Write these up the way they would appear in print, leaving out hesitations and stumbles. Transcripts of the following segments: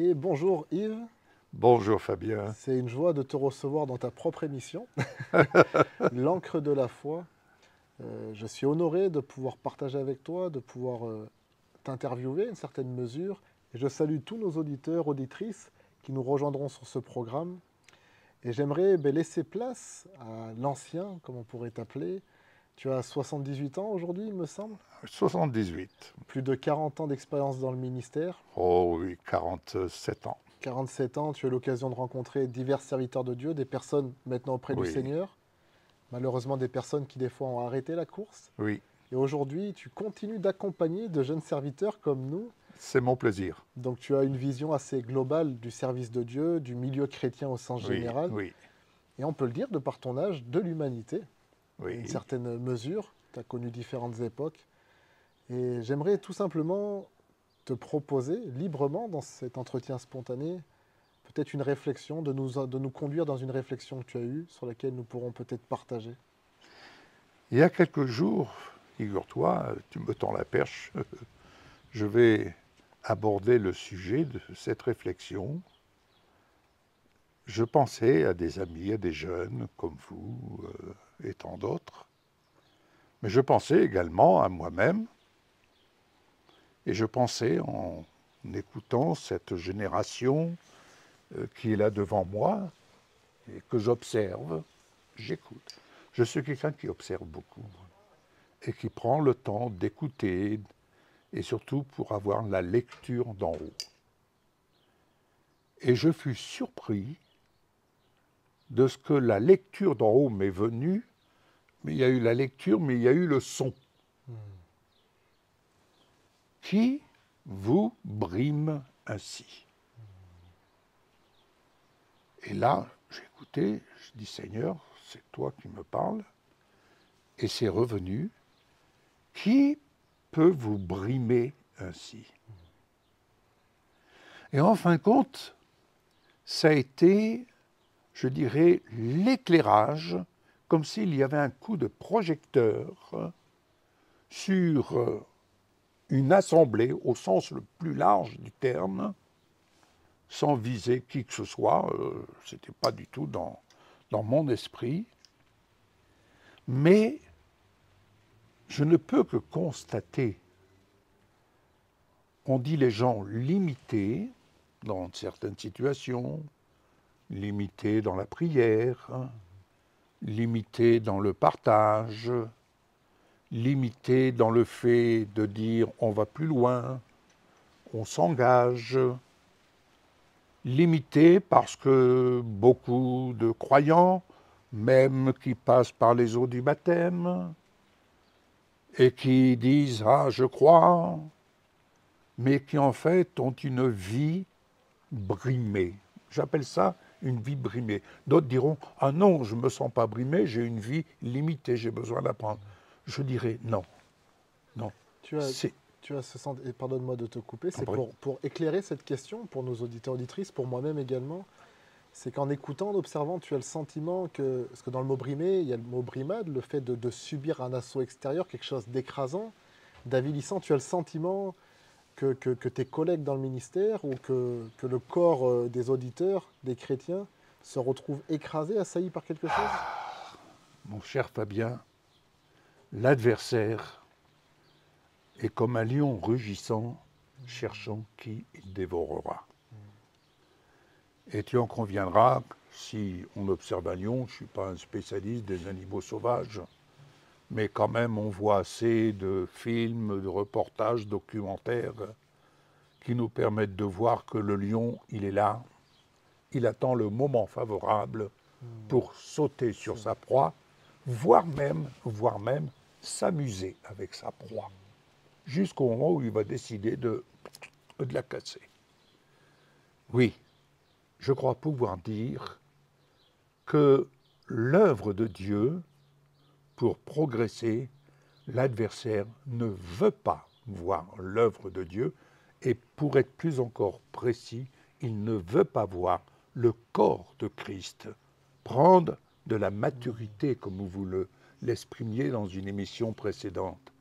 Et bonjour Yves, Bonjour Fabien. c'est une joie de te recevoir dans ta propre émission, L'encre de la foi. Je suis honoré de pouvoir partager avec toi, de pouvoir t'interviewer à une certaine mesure. Et je salue tous nos auditeurs, auditrices qui nous rejoindront sur ce programme. Et j'aimerais laisser place à l'ancien, comme on pourrait t'appeler. Tu as 78 ans aujourd'hui, il me semble. 78. Plus de 40 ans d'expérience dans le ministère. Oh oui, 47 ans. 47 ans, tu as eu l'occasion de rencontrer divers serviteurs de Dieu, des personnes maintenant auprès du Oui, Seigneur, malheureusement des personnes qui des fois ont arrêté la course. oui, Et aujourd'hui, tu continues d'accompagner de jeunes serviteurs comme nous. c'est mon plaisir. Donc tu as une vision assez globale du service de Dieu, du milieu chrétien au sens Oui, général, oui, et on peut le dire de par ton âge, de l'humanité, à une oui. certaine mesure. Tu as connu différentes époques. Et j'aimerais tout simplement te proposer librement dans cet entretien spontané peut-être une réflexion, de nous conduire dans une réflexion que tu as eue, sur laquelle nous pourrons peut-être partager. Il y a quelques jours, figure-toi, tu me tends la perche, je vais aborder le sujet de cette réflexion. Je pensais à des amis, à des jeunes comme vous et tant d'autres, mais je pensais également à moi-même, et je pensais en écoutant cette génération qui est là devant moi et que j'observe, j'écoute. Je suis quelqu'un qui observe beaucoup et qui prend le temps d'écouter et surtout pour avoir la lecture d'en haut. Et je fus surpris de ce que la lecture d'en haut m'est venue, mais il y a eu la lecture, mais il y a eu le son. Qui vous brime ainsi? Et là, j'ai écouté, je dis Seigneur, c'est toi qui me parles, et c'est revenu. Qui peut vous brimer ainsi? Et en fin de compte, ça a été, je dirais, l'éclairage, comme s'il y avait un coup de projecteur sur une assemblée au sens le plus large du terme, sans viser qui que ce soit, ce n'était pas du tout dans mon esprit, mais je ne peux que constater, on dit les gens limités dans certaines situations, limités dans la prière, limités dans le partage, limités dans le fait de dire on va plus loin, on s'engage, limités parce que beaucoup de croyants, même qui passent par les eaux du baptême, et qui disent « Ah, je crois », mais qui en fait ont une vie brimée. J'appelle ça une vie brimée. D'autres diront « Ah non, je ne me sens pas brimé, j'ai une vie limitée, j'ai besoin d'apprendre ». Je dirais non, non. Tu as, C'est... tu as ce sens, et pardonne-moi de te couper, T'en c'est prie. pour éclairer cette question, pour nos auditeurs auditrices, pour moi-même également, c'est qu'en écoutant, en observant, tu as le sentiment que, parce que dans le mot brimer, il y a le mot brimade, le fait de subir un assaut extérieur, quelque chose d'écrasant, d'avilissant, tu as le sentiment que tes collègues dans le ministère ou que le corps des auditeurs, des chrétiens, se retrouvent écrasés, assaillis par quelque chose? Mon cher Fabien, l'adversaire est comme un lion rugissant, cherchant qui il dévorera. Et tu en conviendras, si on observe un lion, je ne suis pas un spécialiste des animaux sauvages, mais quand même on voit assez de films, de reportages, documentaires qui nous permettent de voir que le lion, il est là, il attend le moment favorable pour sauter sur sa proie, voire même s'amuser avec sa proie, jusqu'au moment où il va décider de la casser. Oui, je crois pouvoir dire que l'œuvre de Dieu, pour progresser, l'adversaire ne veut pas voir l'œuvre de Dieu, et pour être plus encore précis, il ne veut pas voir le corps de Christ prendre de la maturité, comme vous l'exprimiez dans une émission précédente.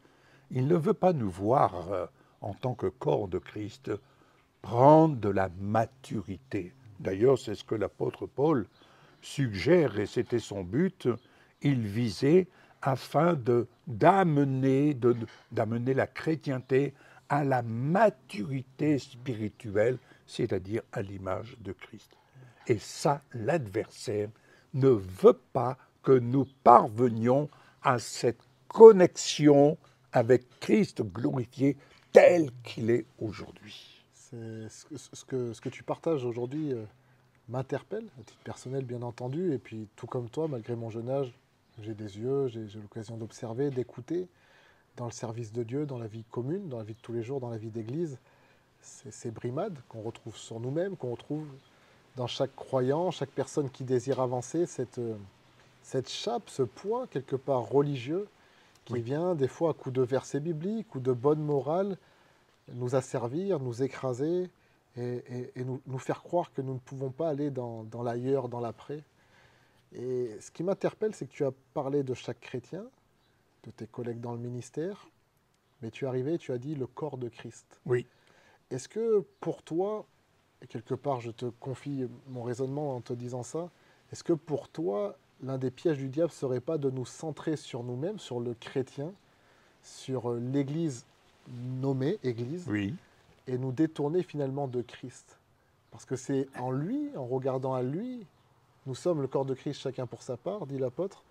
Il ne veut pas nous voir en tant que corps de Christ prendre de la maturité. D'ailleurs, c'est ce que l'apôtre Paul suggère, et c'était son but. Il visait afin d'amener la chrétienté à la maturité spirituelle, c'est-à-dire à l'image de Christ. Et ça, l'adversaire ne veut pas que nous parvenions à cette connexion avec Christ glorifié tel qu'il est aujourd'hui. Ce que tu partages aujourd'hui m'interpelle, à titre personnel bien entendu, et puis tout comme toi, malgré mon jeune âge, j'ai des yeux, j'ai l'occasion d'observer, d'écouter dans le service de Dieu, dans la vie commune, dans la vie de tous les jours, dans la vie d'église, ces brimades qu'on retrouve sur nous-mêmes, qu'on retrouve dans chaque croyant, chaque personne qui désire avancer, cette chape, ce poids quelque part religieux qui vient des fois à coup de versets bibliques ou de bonne morale nous asservir, nous écraser et nous faire croire que nous ne pouvons pas aller dans l'ailleurs, dans l'après. Et ce qui m'interpelle, c'est que tu as parlé de chaque chrétien, de tes collègues dans le ministère, mais tu es arrivé et tu as dit le corps de Christ. Oui. Est-ce que pour toi, et quelque part je te confie mon raisonnement en te disant ça, est-ce que pour toi, l'un des pièges du diable ne serait pas de nous centrer sur nous-mêmes, sur le chrétien, sur l'Église nommée Église, Oui. et nous détourner finalement de Christ? Parce que c'est en lui, en regardant à lui, nous sommes le corps de Christ chacun pour sa part, dit l'apôtre.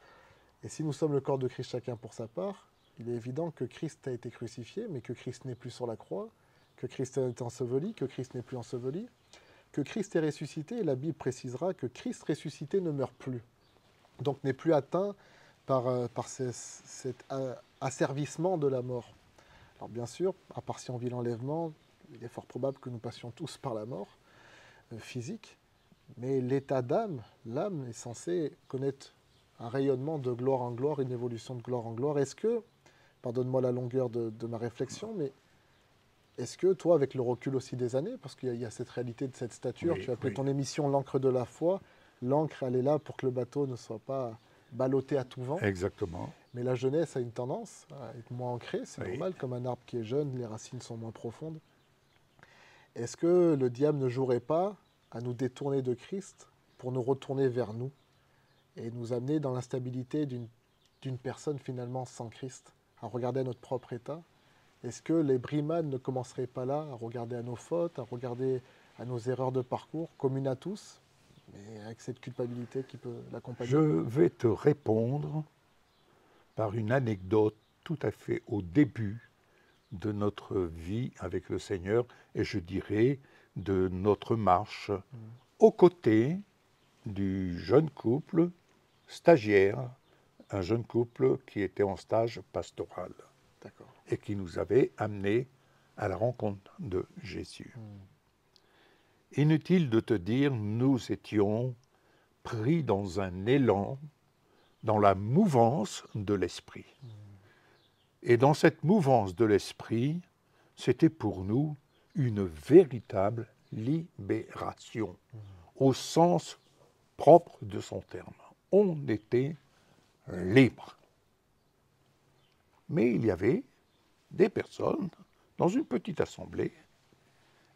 Et si nous sommes le corps de Christ chacun pour sa part, il est évident que Christ a été crucifié, mais que Christ n'est plus sur la croix, que Christ est enseveli, que Christ n'est plus enseveli, que Christ est ressuscité, et la Bible précisera que Christ ressuscité ne meurt plus. Donc n'est plus atteint par cet asservissement de la mort. Alors bien sûr, à part si on vit l'enlèvement, il est fort probable que nous passions tous par la mort physique, mais l'état d'âme, l'âme est censée connaître un rayonnement de gloire en gloire, une évolution de gloire en gloire. Est-ce que, pardonne-moi la longueur de ma réflexion, mais est-ce que toi, avec le recul aussi des années, parce qu'il y a cette réalité de cette stature, Oui, tu as appelé oui. ton émission l'encre de la foi, l'encre, elle est là pour que le bateau ne soit pas ballotté à tout vent. Exactement. Mais la jeunesse a une tendance à être moins ancrée, c'est Oui. normal, comme un arbre qui est jeune, les racines sont moins profondes. Est-ce que le diable ne jouerait pas à nous détourner de Christ pour nous retourner vers nous et nous amener dans l'instabilité d'une personne finalement sans Christ, à regarder à notre propre état? Est-ce que les brimades ne commenceraient pas là, à regarder à nos fautes, à regarder à nos erreurs de parcours, communes à tous, mais avec cette culpabilité qui peut l'accompagner? Je vais te répondre par une anecdote tout à fait au début de notre vie avec le Seigneur, et je dirais de notre marche aux côtés du jeune couple stagiaire, un jeune couple qui était en stage pastoral D'accord. et qui nous avait amenés à la rencontre de Jésus. Inutile de te dire, nous étions pris dans un élan, dans la mouvance de l'esprit. Et dans cette mouvance de l'esprit, c'était pour nous une véritable libération, au sens propre de son terme. On était libre. Mais il y avait des personnes dans une petite assemblée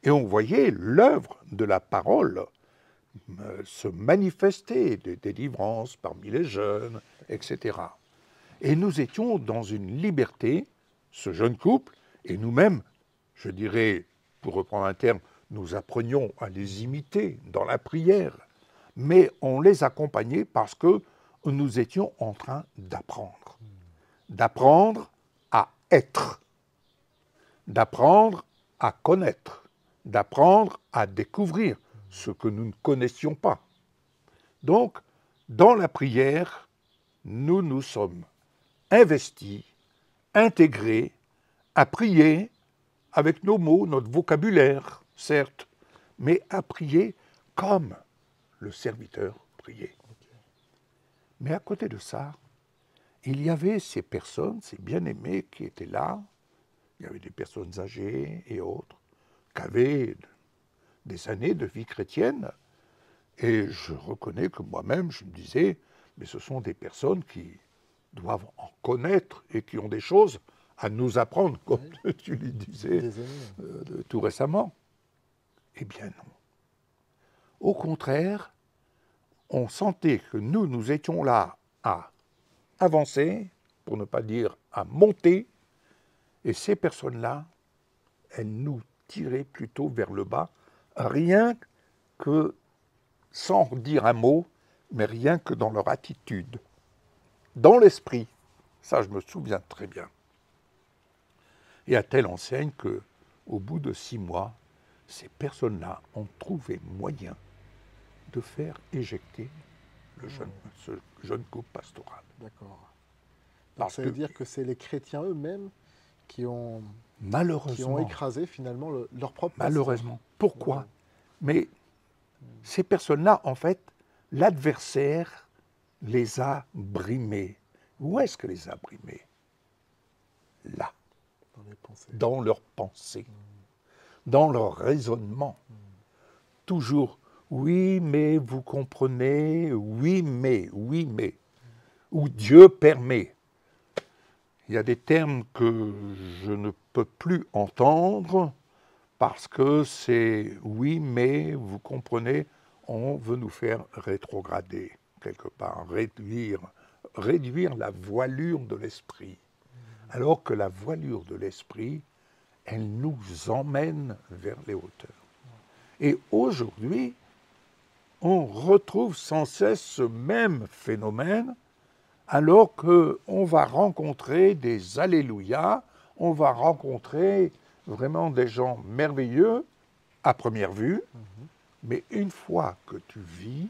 et on voyait l'œuvre de la parole se manifester, des délivrances parmi les jeunes, etc. Et nous étions dans une liberté, ce jeune couple, et nous-mêmes, je dirais, pour reprendre un terme, nous apprenions à les imiter dans la prière, mais on les accompagnait parce que nous étions en train d'apprendre. D'apprendre à être, d'apprendre à connaître, d'apprendre à découvrir ce que nous ne connaissions pas. Donc, dans la prière, nous nous sommes investis, intégrés, à prier avec nos mots, notre vocabulaire, certes, mais à prier comme le serviteur priait. Mais à côté de ça, il y avait ces personnes, ces bien-aimés qui étaient là. Il y avait des personnes âgées et autres, qui avaient des années de vie chrétienne. Et je reconnais que moi-même, je me disais, mais ce sont des personnes qui doivent en connaître et qui ont des choses à nous apprendre, comme tu le disais tout récemment. Eh bien non. Au contraire, on sentait que nous étions là à avancer, pour ne pas dire à monter, et ces personnes-là, elles nous tiraient plutôt vers le bas, rien que, sans dire un mot, mais rien que dans leur attitude, dans l'esprit. Ça, je me souviens très bien. Et à telle enseigne que, au bout de 6 mois, ces personnes-là ont trouvé moyen de faire éjecter ce jeune couple pastoral. D'accord. Donc Parce ça veut que, dire que c'est les chrétiens eux-mêmes qui ont malheureusement, écrasé finalement leur propre malheureusement, pasteur. pourquoi Ouais. Mais ces personnes-là, en fait, l'adversaire les a brimés. Où est-ce que les a brimés? Là, Dans les pensées. dans leurs pensées, dans leur raisonnement. Toujours, oui, mais vous comprenez, oui, mais, ou Dieu permet. Il y a des termes que je ne peux plus entendre parce que c'est oui, mais vous comprenez, on veut nous faire rétrograder quelque part, réduire la voilure de l'esprit. Alors que la voilure de l'esprit, elle nous emmène vers les hauteurs. Et aujourd'hui, on retrouve sans cesse ce même phénomène, alors qu'on va rencontrer des alléluia, on va rencontrer vraiment des gens merveilleux à première vue, mais une fois que tu vis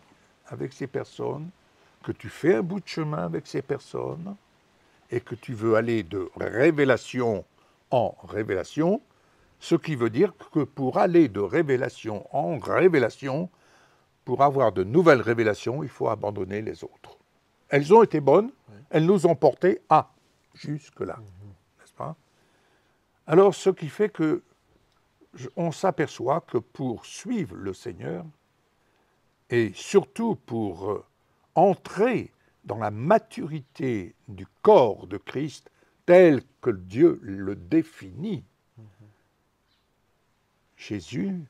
avec ces personnes, que tu fais un bout de chemin avec ces personnes, et que tu veux aller de révélation en révélation, ce qui veut dire que pour aller de révélation en révélation, pour avoir de nouvelles révélations, il faut abandonner les autres. Elles ont été bonnes, elles nous ont portés à jusque-là, n'est-ce pas? Alors, ce qui fait que on s'aperçoit que pour suivre le Seigneur, et surtout pour entrer dans la maturité du corps de Christ tel que Dieu le définit, Jésus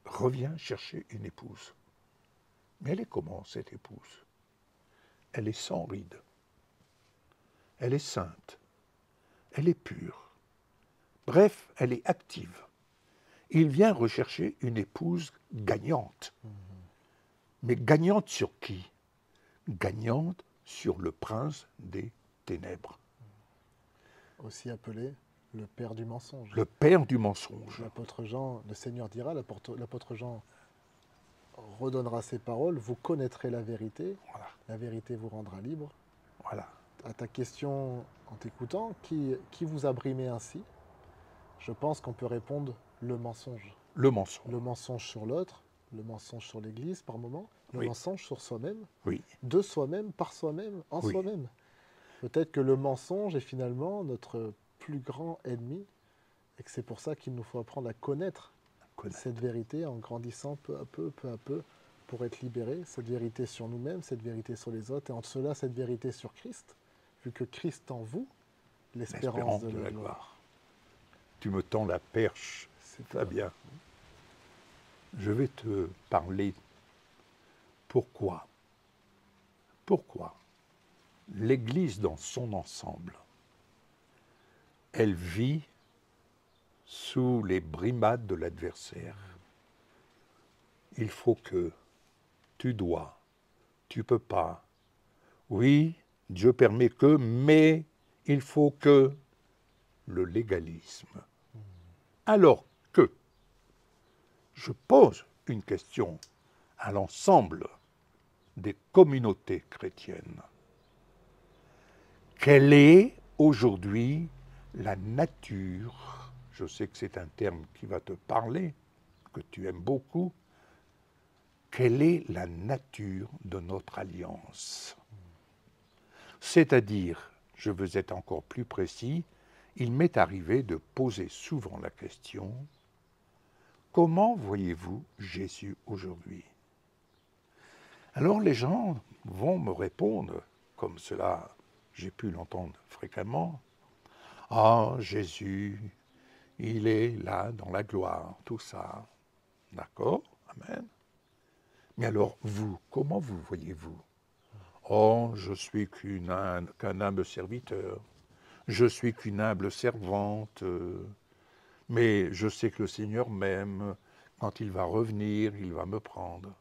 revient chercher une épouse. Mais elle est comment, cette épouse? Elle est sans rides. Elle est sainte. Elle est pure. Bref, elle est active. Il vient rechercher une épouse gagnante. Mais gagnante sur qui? Gagnante sur le prince des ténèbres. Aussi appelé le père du mensonge. Le père du mensonge. L'apôtre Jean, le Seigneur dira, l'apôtre Jean redonnera ses paroles, vous connaîtrez la vérité, Voilà. la vérité vous rendra libre. Voilà. À ta question en t'écoutant, qui vous a brimé ainsi? Je pense qu'on peut répondre le mensonge. Le mensonge. Le mensonge sur l'autre, le mensonge sur l'Église par moment, le Oui. mensonge sur soi-même, Oui. de soi-même, par soi-même, en Oui. soi-même. Peut-être que le mensonge est finalement notre plus grand ennemi et que c'est pour ça qu'il nous faut apprendre à connaître cette vérité en grandissant peu à peu, pour être libéré. Cette vérité sur nous-mêmes, cette vérité sur les autres, et en cela, cette vérité sur Christ, vu que Christ en vous, l'espérance de la gloire. Tu me tends la perche, Fabien. Je vais te parler. Pourquoi l'Église dans son ensemble, elle vit sous les brimades de l'adversaire. Il faut que, tu dois, tu peux pas. Oui, Dieu permet que, mais il faut que le légalisme. Alors que je pose une question à l'ensemble des communautés chrétiennes. Quelle est aujourd'hui la nature, je sais que c'est un terme qui va te parler, que tu aimes beaucoup, quelle est la nature de notre alliance? C'est-à-dire, je veux être encore plus précis, il m'est arrivé de poser souvent la question, comment voyez-vous Jésus aujourd'hui? Alors les gens vont me répondre, comme cela j'ai pu l'entendre fréquemment, « Ah, Jésus, Il est là dans la gloire, tout ça. D'accord? Amen. Mais alors, vous, comment vous voyez-vous? Oh, je suis qu'un humble serviteur. Je suis qu'une humble servante. Mais je sais que le Seigneur m'aime. Quand il va revenir, il va me prendre.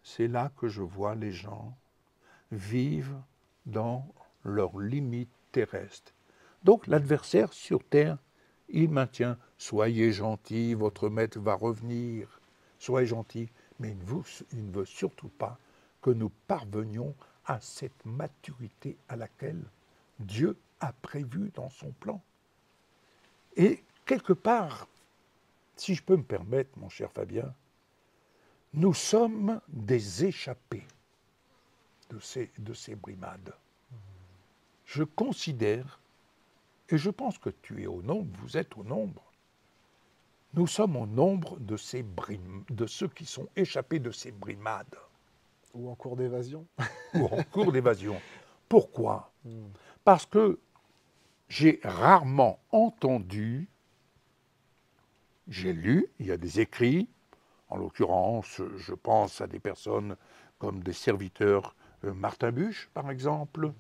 C'est là que je vois les gens vivent dans leurs limites terrestres. Donc l'adversaire sur terre, il maintient, soyez gentils, votre maître va revenir, soyez gentils, mais il ne veut surtout pas que nous parvenions à cette maturité à laquelle Dieu a prévu dans son plan. Et quelque part, si je peux me permettre, mon cher Fabien, nous sommes des échappés de ces brimades. Je considère, et je pense que tu es au nombre, vous êtes au nombre, nous sommes au nombre de ceux qui sont échappés de ces brimades. Ou en cours d'évasion. Ou en cours d'évasion. Pourquoi? Parce que j'ai rarement entendu, j'ai lu, il y a des écrits, en l'occurrence, je pense à des personnes comme des serviteurs, Martin Buch, par exemple,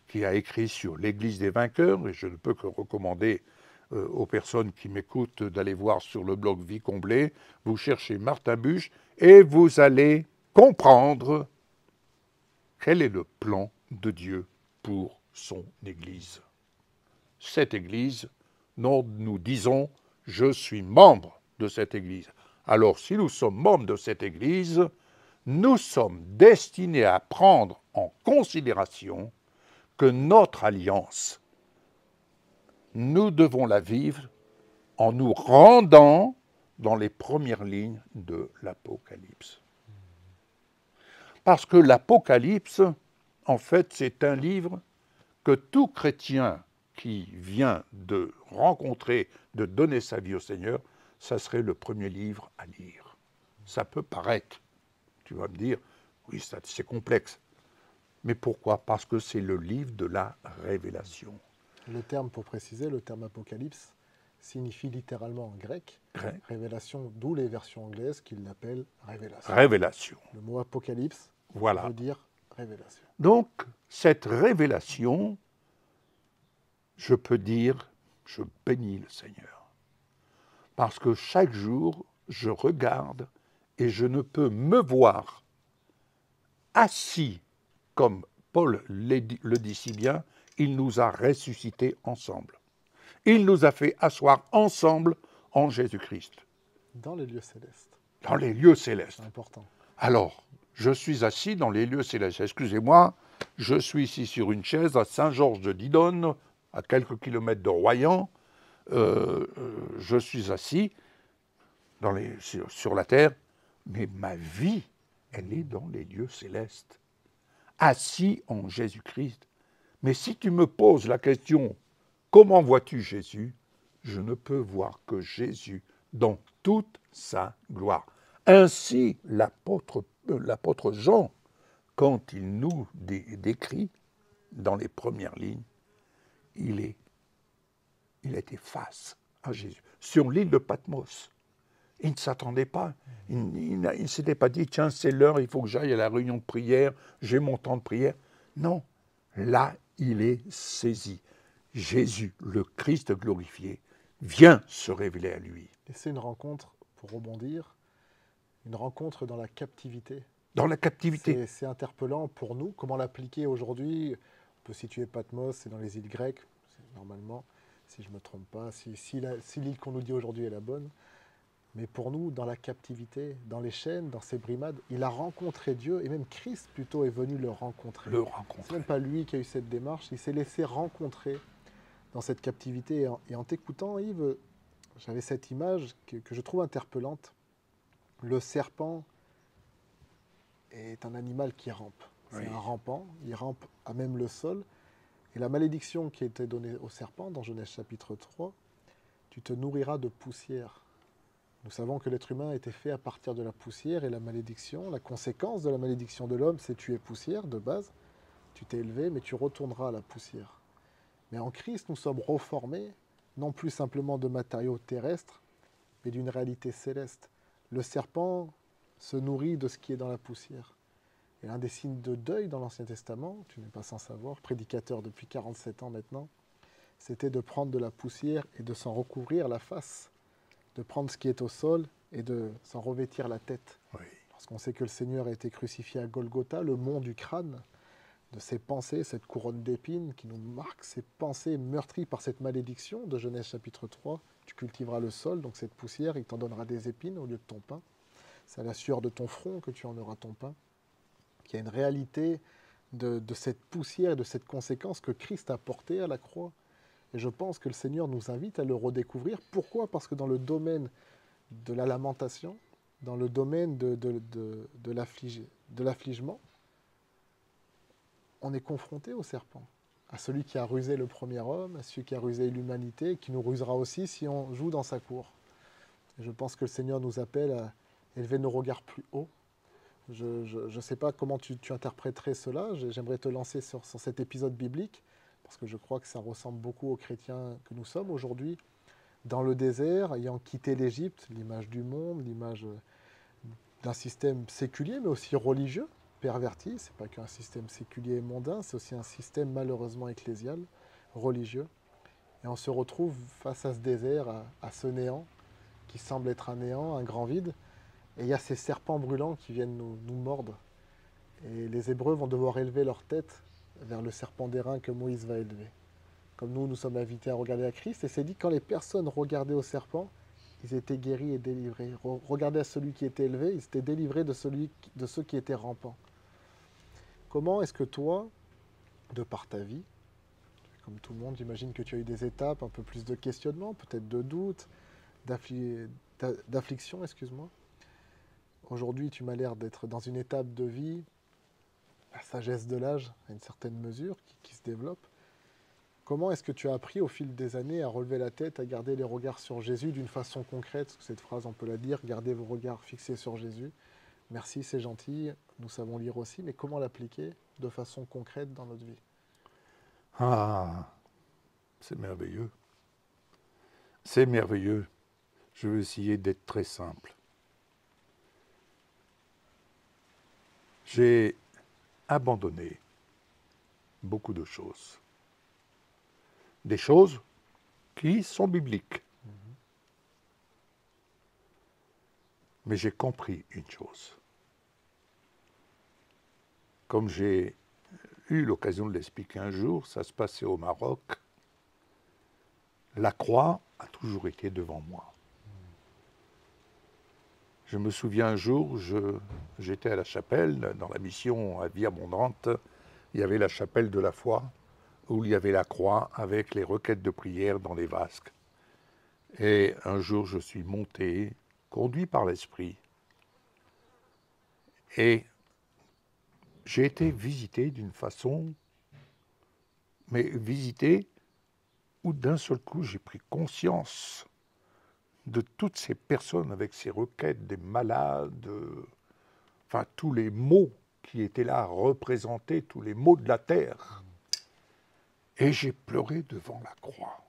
qui a écrit sur l'Église des vainqueurs, et je ne peux que recommander aux personnes qui m'écoutent d'aller voir sur le blog Vie comblée, vous cherchez Martin Buch, et vous allez comprendre quel est le plan de Dieu pour son Église. Cette Église dont nous disons « je suis membre de cette Église ». Alors, si nous sommes membres de cette Église, nous sommes destinés à prendre en considération que notre alliance, nous devons la vivre en nous rendant dans les premières lignes de l'Apocalypse. Parce que l'Apocalypse, en fait, c'est un livre que tout chrétien qui vient de rencontrer, de donner sa vie au Seigneur, ça serait le premier livre à lire. Ça peut paraître, tu vas me dire, oui, c'est complexe. Mais pourquoi? Parce que c'est le livre de la révélation. Le terme, pour préciser, le terme apocalypse signifie littéralement en grec révélation, d'où les versions anglaises qui l'appellent révélation. Révélation. Le mot apocalypse voilà. veut dire révélation. Donc, cette révélation, je peux dire, je bénis le Seigneur. Parce que chaque jour, je regarde et je ne peux me voir assis, comme Paul le dit si bien, il nous a ressuscités ensemble. Il nous a fait asseoir ensemble en Jésus-Christ. Dans les lieux célestes. Dans les lieux célestes. C'est important. Alors, je suis assis dans les lieux célestes. Excusez-moi, je suis ici sur une chaise à Saint-Georges-de-Didonne, à quelques kilomètres de Royan. Je suis assis sur la terre, mais ma vie, elle est dans les lieux célestes. Assis en Jésus-Christ. Mais si tu me poses la question, comment vois-tu Jésus? Je ne peux voir que Jésus dans toute sa gloire. Ainsi, l'apôtre Jean, quand il nous décrit dans les premières lignes, il était face à Jésus. Sur l'île de Patmos, il ne s'attendait pas. Il ne s'était pas dit, tiens, c'est l'heure, il faut que j'aille à la réunion de prière, j'ai mon temps de prière. Non, là, il est saisi. Jésus, le Christ glorifié, vient se révéler à lui. Et c'est une rencontre, pour rebondir, une rencontre dans la captivité. Dans la captivité. C'est interpellant pour nous. Comment l'appliquer aujourd'hui? On peut situer Patmos, c'est dans les îles grecques, normalement, si je ne me trompe pas, si l'île qu'on nous dit aujourd'hui est la bonne. Mais pour nous, dans la captivité, dans les chaînes, dans ces brimades, il a rencontré Dieu, et même Christ plutôt est venu le rencontrer. C'est même pas lui qui a eu cette démarche, il s'est laissé rencontrer dans cette captivité. Et en t'écoutant, Yves, j'avais cette image que je trouve interpellante. Le serpent est un animal qui rampe. C'est un rampant, il rampe à même le sol. Et la malédiction qui était donnée au serpent, dans Genèse chapitre 3, tu te nourriras de poussière. Nous savons que l'être humain a été fait à partir de la poussière, et la malédiction, la conséquence de la malédiction de l'homme, c'est tu es poussière de base, tu t'es élevé, mais tu retourneras à la poussière. Mais en Christ, nous sommes reformés, non plus simplement de matériaux terrestres, mais d'une réalité céleste. Le serpent se nourrit de ce qui est dans la poussière. Et l'un des signes de deuil dans l'Ancien Testament, tu n'es pas sans savoir, prédicateur depuis 47 ans maintenant, c'était de prendre de la poussière et de s'en recouvrir la face, de prendre ce qui est au sol et de s'en revêtir la tête. Oui. Parce qu'on sait que le Seigneur a été crucifié à Golgotha, le mont du crâne, de ses pensées, cette couronne d'épines qui nous marque, ces pensées meurtries par cette malédiction de Genèse chapitre 3. Tu cultiveras le sol, donc cette poussière, il t'en donnera des épines au lieu de ton pain. C'est à la sueur de ton front que tu en auras ton pain. Il y a une réalité de cette poussière et de cette conséquence que Christ a portée à la croix. Et je pense que le Seigneur nous invite à le redécouvrir. Pourquoi? Parce que dans le domaine de la lamentation, dans le domaine de l'affligement, on est confronté au serpent, à celui qui a rusé le premier homme, à celui qui a rusé l'humanité, qui nous rusera aussi si on joue dans sa cour. Et je pense que le Seigneur nous appelle à élever nos regards plus haut. Je ne sais pas comment tu interpréterais cela. J'aimerais te lancer sur cet épisode biblique, parce que je crois que ça ressemble beaucoup aux chrétiens que nous sommes aujourd'hui, dans le désert, ayant quitté l'Égypte, l'image du monde, l'image d'un système séculier, mais aussi religieux, perverti. Ce n'est pas qu'un système séculier et mondain, c'est aussi un système malheureusement ecclésial, religieux. Et on se retrouve face à ce désert, à ce néant, qui semble être un néant, un grand vide. Et il y a ces serpents brûlants qui viennent nous mordre. Et les Hébreux vont devoir élever leur tête vers le serpent d'airain que Moïse va élever. Comme nous sommes invités à regarder à Christ, et c'est dit que quand les personnes regardaient au serpent, ils étaient guéris et délivrés. Regardaient à celui qui était élevé, ils étaient délivrés de ceux qui étaient rampants. Comment est-ce que toi, de par ta vie, comme tout le monde, j'imagine que tu as eu des étapes, un peu plus de questionnement, peut-être de doute, d'affliction, excuse-moi. Aujourd'hui, tu m'as l'air d'être dans une étape de vie, la sagesse de l'âge, à une certaine mesure, qui se développe. Comment est-ce que tu as appris au fil des années à relever la tête, à garder les regards sur Jésus d'une façon concrète? Parce que cette phrase, on peut la dire, gardez vos regards fixés sur Jésus. Merci, c'est gentil, nous savons lire aussi, mais comment l'appliquer de façon concrète dans notre vie? Ah, c'est merveilleux. C'est merveilleux. Je vais essayer d'être très simple. J'ai abandonné beaucoup de choses. Des choses qui sont bibliques. Mais j'ai compris une chose. Comme j'ai eu l'occasion de l'expliquer un jour, ça se passait au Maroc, la croix a toujours été devant moi. Je me souviens un jour, j'étais à la chapelle, dans la mission à Vie Abondante, il y avait la chapelle de la foi, où il y avait la croix avec les requêtes de prière dans les vasques. Et un jour, je suis monté, conduit par l'Esprit, et j'ai été visité d'une façon, mais visité où d'un seul coup, j'ai pris conscience de toutes ces personnes avec ces requêtes, des malades, enfin tous les maux qui étaient là représentés, tous les maux de la terre. Et j'ai pleuré devant la croix.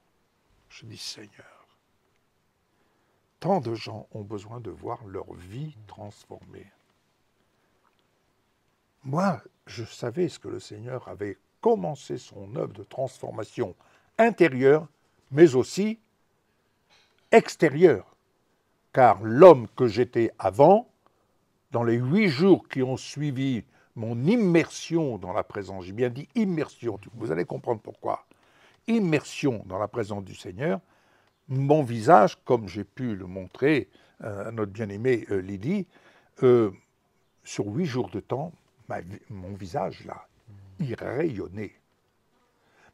Je dis, Seigneur, tant de gens ont besoin de voir leur vie transformée. Moi, je savais ce que le Seigneur avait commencé son œuvre de transformation intérieure, mais aussi extérieure. Car l'homme que j'étais avant, dans les 8 jours qui ont suivi mon immersion dans la présence, j'ai bien dit immersion, vous allez comprendre pourquoi, immersion dans la présence du Seigneur, mon visage, comme j'ai pu le montrer à notre bien-aimée Lydie, sur 8 jours de temps, mon visage là, il rayonnait.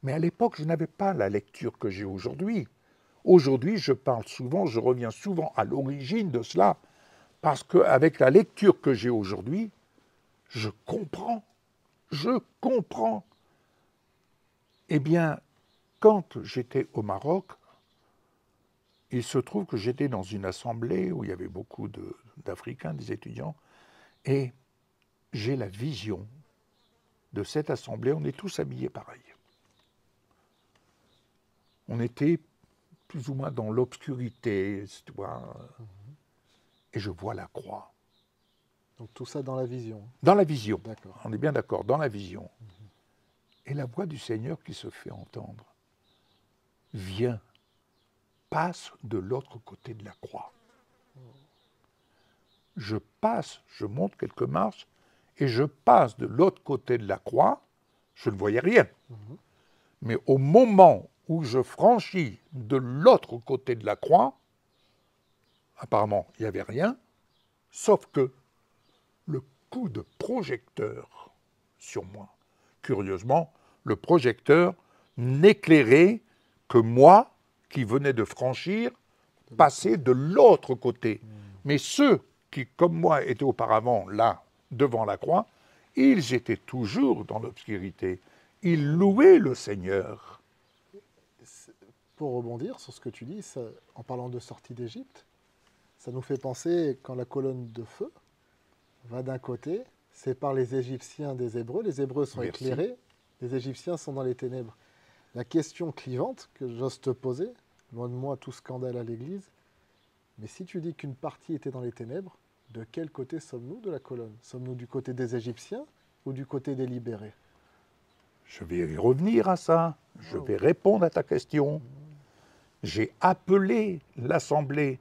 Mais à l'époque, je n'avais pas la lecture que j'ai aujourd'hui. Aujourd'hui, je parle souvent, je reviens souvent à l'origine de cela, parce qu'avec la lecture que j'ai aujourd'hui, je comprends. Eh bien, quand j'étais au Maroc, il se trouve que j'étais dans une assemblée où il y avait beaucoup d'Africains, des étudiants, et j'ai la vision de cette assemblée, on est tous habillés pareil. On était plus ou moins dans l'obscurité, tu vois, et je vois la croix. Donc tout ça dans la vision. Dans la vision, D'accord. on est bien d'accord, dans la vision. Et la voix du Seigneur qui se fait entendre. Viens, passe de l'autre côté de la croix. Je passe, je monte quelques marches, et je passe de l'autre côté de la croix, je ne voyais rien. Mais au moment où je franchis de l'autre côté de la croix, apparemment, il n'y avait rien, sauf que le coup de projecteur sur moi. Curieusement, le projecteur n'éclairait que moi qui venais de franchir, passer de l'autre côté. Mais ceux qui, comme moi, étaient auparavant là, devant la croix, ils étaient toujours dans l'obscurité. Ils louaient le Seigneur. Pour rebondir sur ce que tu dis, ça, en parlant de sortie d'Égypte, ça nous fait penser quand la colonne de feu va d'un côté, sépare les Égyptiens des Hébreux. Les Hébreux sont Merci. éclairés, les Égyptiens sont dans les ténèbres. La question clivante que j'ose te poser, loin de moi tout scandale à l'Église, mais si tu dis qu'une partie était dans les ténèbres, de quel côté sommes-nous de la colonne? Sommes-nous du côté des Égyptiens ou du côté des libérés? Je vais y revenir à ça. Je vais répondre à ta question. J'ai appelé l'Assemblée.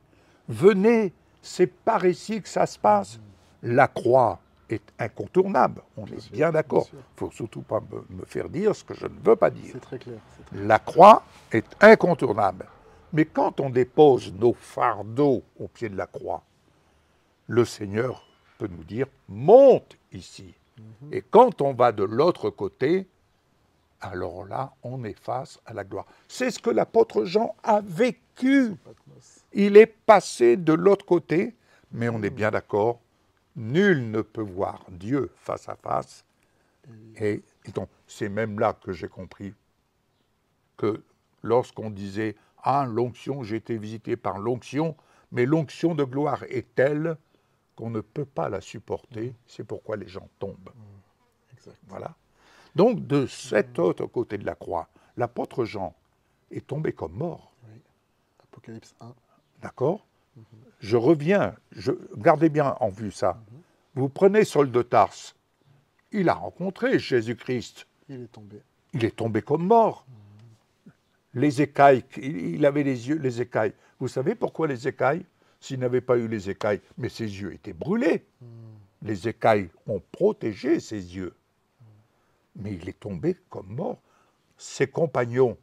Venez, c'est par ici que ça se passe. La croix est incontournable. On est bien d'accord. Il ne faut surtout pas me faire dire ce que je ne veux pas dire. C'est très clair. La croix est incontournable. Mais quand on dépose nos fardeaux au pied de la croix, le Seigneur peut nous dire « monte ici ». Et quand on va de l'autre côté, alors là, on est face à la gloire. C'est ce que l'apôtre Jean a vécu. Il est passé de l'autre côté, mais on est bien d'accord, nul ne peut voir Dieu face à face. Et donc, c'est même là que j'ai compris que lorsqu'on disait « Ah, l'onction, j'ai été visité par l'onction », mais l'onction de gloire est telle qu'on ne peut pas la supporter, c'est pourquoi les gens tombent. Exact. Voilà. Donc, de cet autre côté de la croix, l'apôtre Jean est tombé comme mort. Oui. Apocalypse 1. D'accord? Je reviens, gardez bien en vue ça. Vous prenez Saul de Tarse, il a rencontré Jésus-Christ. Il est tombé. Il est tombé comme mort. Les écailles, il avait les écailles. Vous savez pourquoi les écailles? S'il n'avait pas eu les écailles, mais ses yeux étaient brûlés. Les écailles ont protégé ses yeux. Mais il est tombé comme mort. Ses compagnons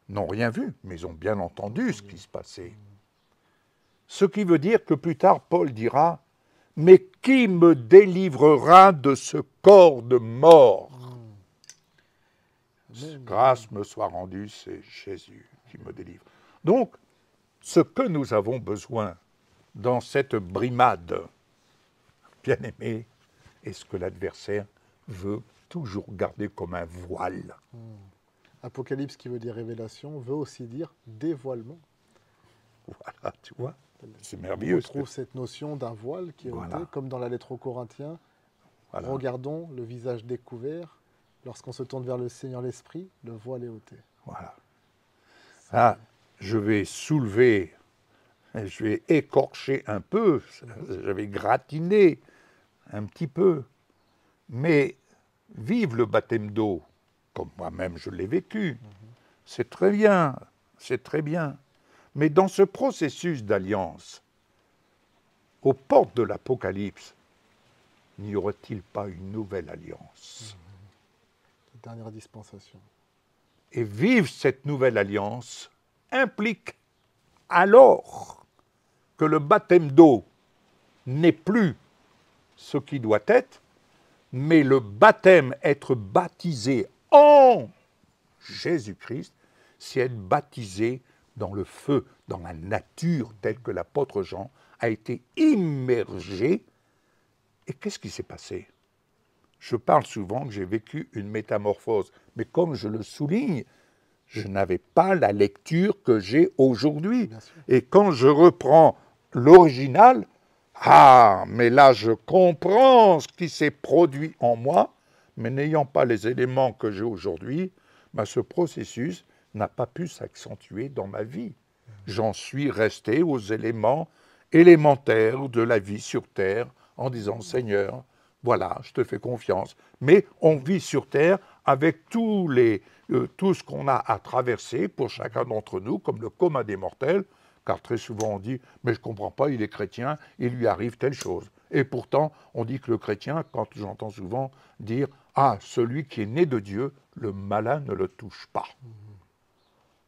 n'ont rien vu, mais ils ont bien entendu ce qui se passait. Ce qui veut dire que plus tard, Paul dira « Mais qui me délivrera de ce corps de mort ?» Grâce me soit rendue, c'est Jésus qui me délivre. Donc, ce que nous avons besoin dans cette brimade, bien aimé, est ce que l'adversaire veut toujours garder comme un voile. Apocalypse, qui veut dire révélation, veut aussi dire dévoilement. Voilà, tu vois, c'est merveilleux. On trouve cette notion d'un voile qui est ôté, comme dans la lettre aux Corinthiens. Voilà. Regardons le visage découvert. Lorsqu'on se tourne vers le Seigneur l'Esprit, le voile est ôté. Voilà. Ah, je vais soulever, je vais écorcher un peu, je vais gratiner un petit peu, mais vive le baptême d'eau, comme moi-même je l'ai vécu, c'est très bien, c'est très bien. Mais dans ce processus d'alliance, aux portes de l'Apocalypse, n'y aurait-il pas une nouvelle alliance? La dernière dispensation. Et vivre cette nouvelle alliance implique alors que le baptême d'eau n'est plus ce qui doit être, mais le baptême, être baptisé en Jésus-Christ, c'est être baptisé dans le feu, dans la nature telle que l'apôtre Jean a été immergé. Et qu'est-ce qui s'est passé? Je parle souvent que j'ai vécu une métamorphose, mais comme je le souligne, je n'avais pas la lecture que j'ai aujourd'hui. Et quand je reprends l'original, ah, mais là je comprends ce qui s'est produit en moi, mais n'ayant pas les éléments que j'ai aujourd'hui, ben ce processus n'a pas pu s'accentuer dans ma vie. J'en suis resté aux éléments élémentaires de la vie sur Terre en disant, Seigneur, voilà, je te fais confiance. Mais on vit sur Terre avec tout ce qu'on a à traverser pour chacun d'entre nous, comme le commun des mortels, car très souvent on dit, mais je ne comprends pas, il est chrétien, il lui arrive telle chose. Et pourtant, on dit que le chrétien, quand j'entends souvent dire, ah, celui qui est né de Dieu, le malin ne le touche pas.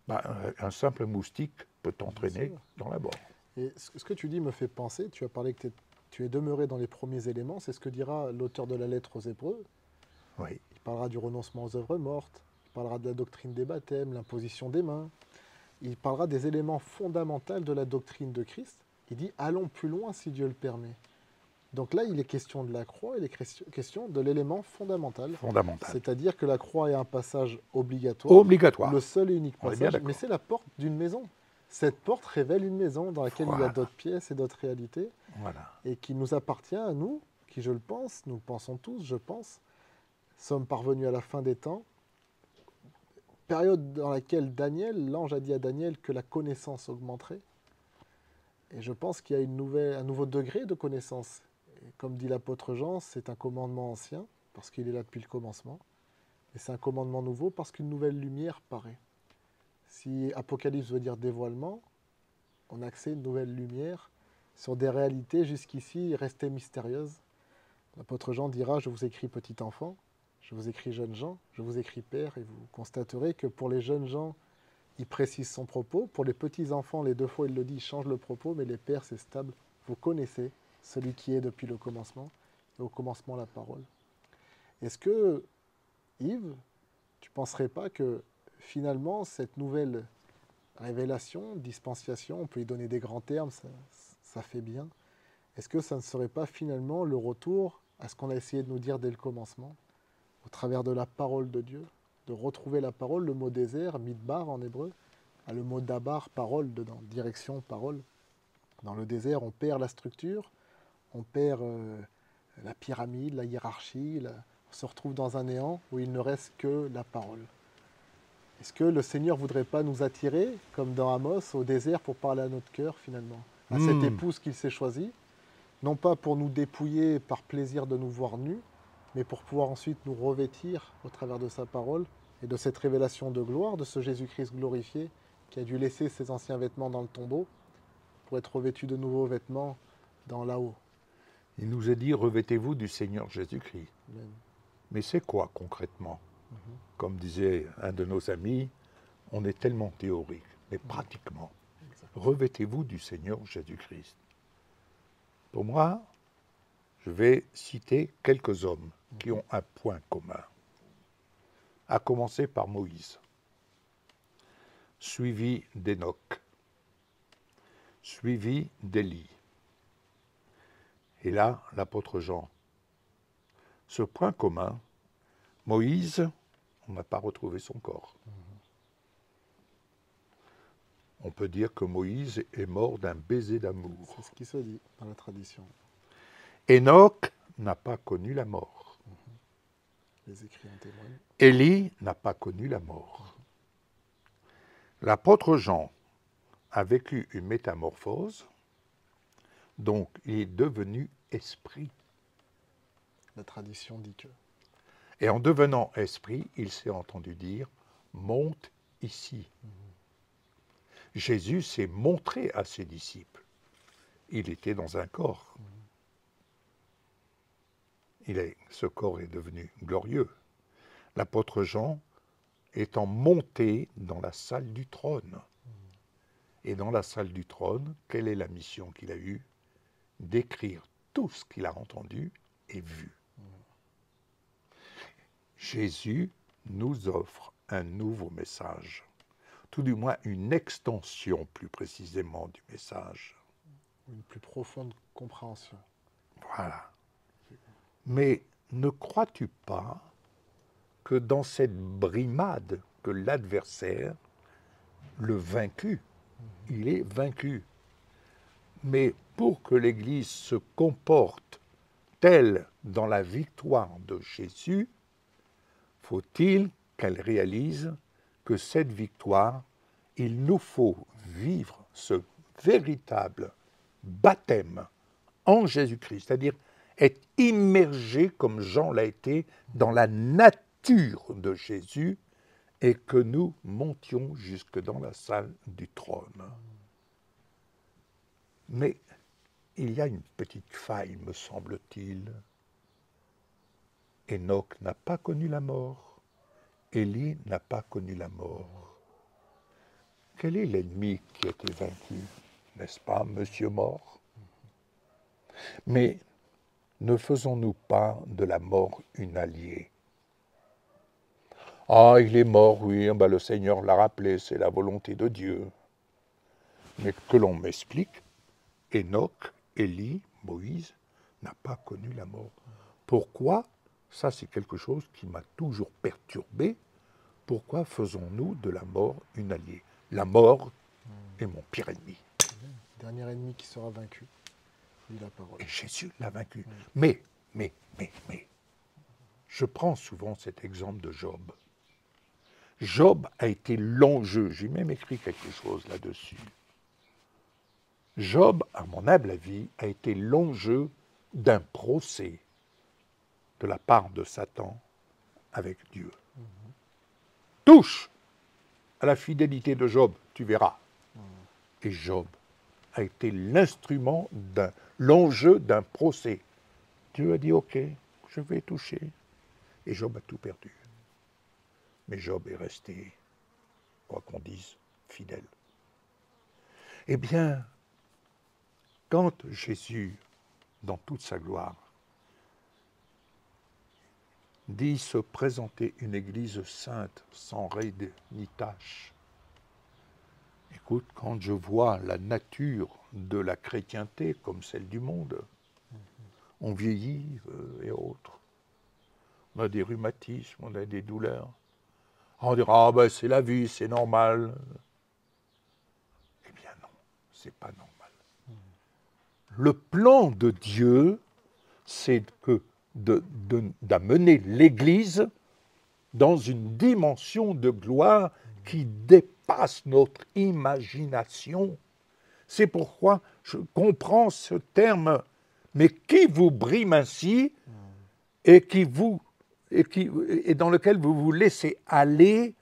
Ben, un simple moustique peut t'entraîner dans la mort. Et ce que tu dis me fait penser, tu as parlé que tu es demeuré dans les premiers éléments, c'est ce que dira l'auteur de la lettre aux Hébreux. Oui. Il parlera du renoncement aux œuvres mortes, il parlera de la doctrine des baptêmes, l'imposition des mains, il parlera des éléments fondamentaux de la doctrine de Christ. Il dit allons plus loin si Dieu le permet. Donc là, il est question de la croix, il est question de l'élément fondamental. Fondamental. C'est-à-dire que la croix est un passage obligatoire. Obligatoire. Le seul et unique On est passage, bien d'accord. mais c'est la porte d'une maison. Cette porte révèle une maison dans laquelle il y a Voilà. d'autres pièces et d'autres réalités, Voilà. et qui nous appartient à nous, qui je le pense, nous le pensons tous, je pense, sommes parvenus à la fin des temps, période dans laquelle Daniel, l'ange a dit à Daniel que la connaissance augmenterait. Et je pense qu'il y a un nouveau degré de connaissance. Et comme dit l'apôtre Jean, c'est un commandement ancien, parce qu'il est là depuis le commencement. Et c'est un commandement nouveau, parce qu'une nouvelle lumière paraît. Si Apocalypse veut dire dévoilement, on a accès à une nouvelle lumière sur des réalités jusqu'ici restées mystérieuses. L'apôtre Jean dira, je vous écris petit enfant, je vous écris jeunes gens, je vous écris père, et vous constaterez que pour les jeunes gens, il précise son propos. Pour les petits enfants, les deux fois il le dit, il change le propos, mais les pères, c'est stable. Vous connaissez celui qui est depuis le commencement, et au commencement la parole. Est-ce que, Yves, tu ne penserais pas que finalement, cette nouvelle révélation, dispensation, on peut y donner des grands termes, ça fait bien. Est-ce que ça ne serait pas finalement le retour à ce qu'on a essayé de nous dire dès le commencement, au travers de la parole de Dieu, de retrouver la parole, le mot désert, midbar en hébreu, a le mot dabar, parole dedans, direction, parole. Dans le désert, on perd la structure, on perd la pyramide, la hiérarchie, on se retrouve dans un néant où il ne reste que la parole. Est-ce que le Seigneur ne voudrait pas nous attirer, comme dans Amos, au désert pour parler à notre cœur finalement, à cette épouse qu'il s'est choisie, non pas pour nous dépouiller par plaisir de nous voir nus, mais pour pouvoir ensuite nous revêtir au travers de sa parole et de cette révélation de gloire, de ce Jésus-Christ glorifié qui a dû laisser ses anciens vêtements dans le tombeau pour être revêtu de nouveaux vêtements dans là-haut. Il nous a dit, revêtez-vous du Seigneur Jésus-Christ. Amen. Mais c'est quoi concrètement? Comme disait un de nos amis, on est tellement théorique, mais pratiquement. Revêtez-vous du Seigneur Jésus-Christ. Pour moi, je vais citer quelques hommes qui ont un point commun. À commencer par Moïse, suivi d'Enoch, suivi d'Élie. Et là, l'apôtre Jean. Ce point commun, Moïse, on n'a pas retrouvé son corps. On peut dire que Moïse est mort d'un baiser d'amour. C'est ce qui se dit dans la tradition. Enoch n'a pas connu la mort. Les écrits en témoignent. Élie n'a pas connu la mort. L'apôtre Jean a vécu une métamorphose, donc il est devenu esprit. La tradition dit que. Et en devenant esprit, il s'est entendu dire « monte ici ». Jésus s'est montré à ses disciples. Il était dans un corps. Ce corps est devenu glorieux. L'apôtre Jean étant monté dans la salle du trône. Et dans la salle du trône, quelle est la mission qu'il a eue? D'écrire tout ce qu'il a entendu et vu. Jésus nous offre un nouveau message, tout du moins une extension plus précisément du message. Une plus profonde compréhension. Voilà. Mais ne crois-tu pas que dans cette brimade que l'adversaire, le vaincu, il est vaincu. Mais pour que l'Église se comporte telle dans la victoire de Jésus, faut-il qu'elle réalise que cette victoire, il nous faut vivre ce véritable baptême en Jésus-Christ, c'est-à-dire être immergé comme Jean l'a été dans la nature de Jésus, et que nous montions jusque dans la salle du trône. Mais il y a une petite faille, me semble-t-il. Enoch n'a pas connu la mort. Élie n'a pas connu la mort. Quel est l'ennemi qui a été vaincu? N'est-ce pas, Monsieur Mort? Mais ne faisons-nous pas de la mort une alliée? Ah, il est mort, oui, ben le Seigneur l'a rappelé, c'est la volonté de Dieu. Mais que l'on m'explique, Enoch, Élie, Moïse n'a pas connu la mort. Pourquoi? Ça, c'est quelque chose qui m'a toujours perturbé. Pourquoi faisons-nous de la mort une alliée? La mort est mon pire ennemi. Dernier ennemi qui sera vaincu, dit la parole. Et Jésus l'a vaincu. Mais, je prends souvent cet exemple de Job. Job a été l'enjeu, j'ai même écrit quelque chose là-dessus. Job, à mon humble avis, a été l'enjeu d'un procès de la part de Satan avec Dieu. Touche à la fidélité de Job, tu verras. Et Job a été l'instrument, l'enjeu d'un procès. Dieu a dit, ok, je vais toucher. Et Job a tout perdu. Mais Job est resté, quoi qu'on dise, fidèle. Eh bien, quand Jésus, dans toute sa gloire, dit se présenter une église sainte, sans ride ni tache, écoute, quand je vois la nature de la chrétienté comme celle du monde, on vieillit et autres, on a des rhumatismes, on a des douleurs, on dira, ah ben c'est la vie, c'est normal. Eh bien non, c'est pas normal. Le plan de Dieu, c'est d'amener l'Église dans une dimension de gloire qui dépasse notre imagination. C'est pourquoi je comprends ce terme, mais qui vous brime ainsi et dans lequel vous vous laissez aller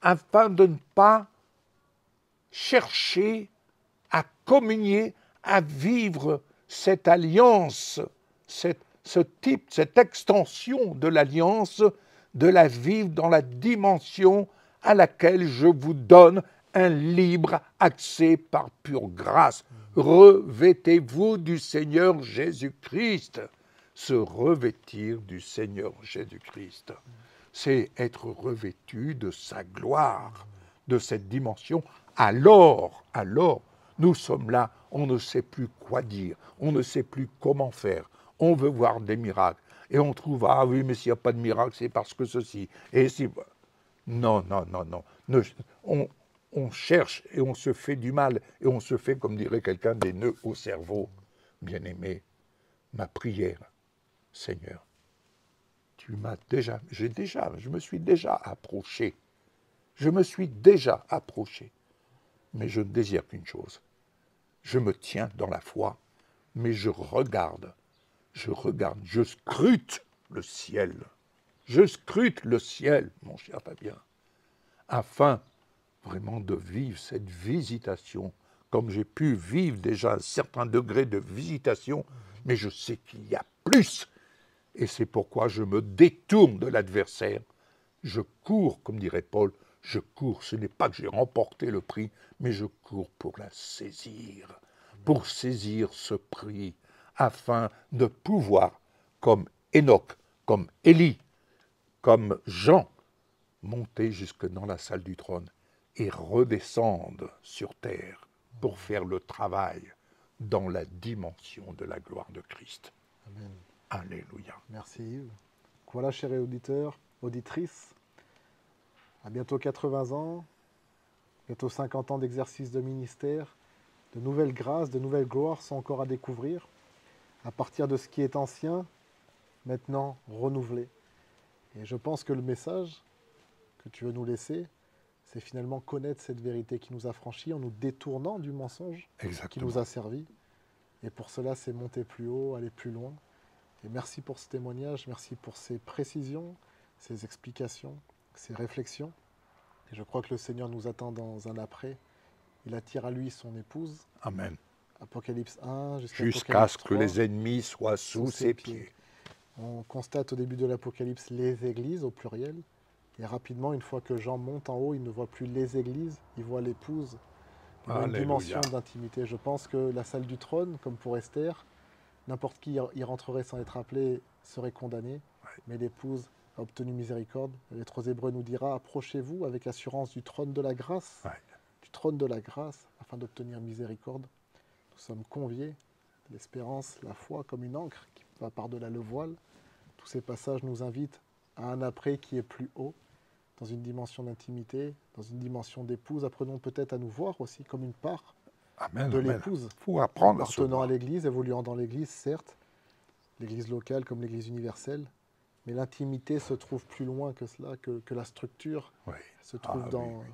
afin de ne pas chercher à communier, à vivre cette alliance, cette extension de l'alliance, de la vivre dans la dimension à laquelle je vous donne un libre accès par pure grâce. Revêtez-vous du Seigneur Jésus-Christ. Se revêtir du Seigneur Jésus-Christ, c'est être revêtu de sa gloire, de cette dimension. Alors, nous sommes là, on ne sait plus quoi dire, on ne sait plus comment faire, on veut voir des miracles, et on trouve, ah oui, mais s'il n'y a pas de miracle, c'est parce que ceci, et si... Non, on cherche et on se fait du mal, et on se fait, comme dirait quelqu'un, des nœuds au cerveau. Bien-aimé, ma prière, Seigneur, je me suis déjà approché, mais je ne désire qu'une chose. Je me tiens dans la foi, mais je regarde, je scrute le ciel. Je scrute le ciel, mon cher Fabien, afin vraiment de vivre cette visitation, comme j'ai pu vivre déjà un certain degré de visitation, mais je sais qu'il y a plus. Et c'est pourquoi je me détourne de l'adversaire. Je cours, comme dirait Paul, je cours. Ce n'est pas que j'ai remporté le prix, mais je cours pour la saisir, pour saisir ce prix, afin de pouvoir, comme Enoch, comme Élie, comme Jean, monter jusque dans la salle du trône et redescendre sur terre pour faire le travail dans la dimension de la gloire de Christ. Amen. Alléluia. Merci Yves. Voilà, chers auditeurs, auditrices, à bientôt 80 ans, bientôt 50 ans d'exercice de ministère, de nouvelles grâces, de nouvelles gloires sont encore à découvrir, à partir de ce qui est ancien, maintenant renouvelé. Et je pense que le message que tu veux nous laisser, c'est finalement connaître cette vérité qui nous a franchis en nous détournant du mensonge qui Exactement. nous a servi. Et pour cela, c'est monter plus haut, aller plus loin. Et merci pour ce témoignage, merci pour ces précisions, ces explications, ces réflexions. Et je crois que le Seigneur nous attend dans un après. Il attire à lui son épouse. Amen. Apocalypse 1 Jusqu'à ce que 3, les ennemis soient sous ses pieds. On constate au début de l'Apocalypse les églises au pluriel. Et rapidement, une fois que Jean monte en haut, il ne voit plus les églises, il voit l'épouse. Il voit une Alléluia. dimension d'intimité. Je pense que la salle du trône, comme pour Esther, n'importe qui y rentrerait sans être appelé serait condamné. Ouais. Mais l'épouse a obtenu miséricorde. L'Être aux Hébreux nous dira, approchez-vous avec assurance du trône de la grâce, Ouais. du trône de la grâce, afin d'obtenir miséricorde. Nous sommes conviés, l'espérance, la foi comme une encre qui va par-delà le voile. Tous ces passages nous invitent à un après qui est plus haut, dans une dimension d'intimité, dans une dimension d'épouse. Apprenons peut-être à nous voir aussi comme une part Amen. de Amen. l'épouse, Il faut apprendre à se appartenant à voir. l'Église, évoluant dans l'Église, certes, l'Église locale comme l'Église universelle, mais l'intimité se trouve plus loin que cela, que la structure Oui. se trouve Ah, dans, oui, oui.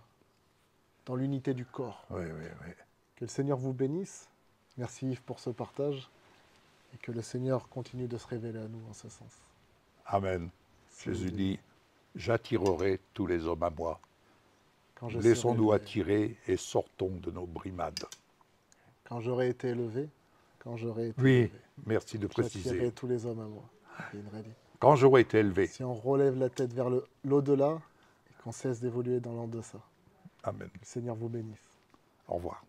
dans l'unité du corps. Oui, oui, oui. Que le Seigneur vous bénisse. Merci Yves pour ce partage et que le Seigneur continue de se révéler à nous en ce sens. Amen. Jésus dit, j'attirerai tous les hommes à moi. Quand je Laissons-nous serai élevé, attirer et sortons de nos brimades. quand j'aurai été élevé, quand j'aurai été Oui, élevé, merci de j'attirerai préciser. tous les hommes à moi. C'est une réalité. Quand j'aurai été élevé. Si on relève la tête vers l'au-delà et qu'on cesse d'évoluer dans l'en-deçà, Amen. que le Seigneur vous bénisse. Au revoir.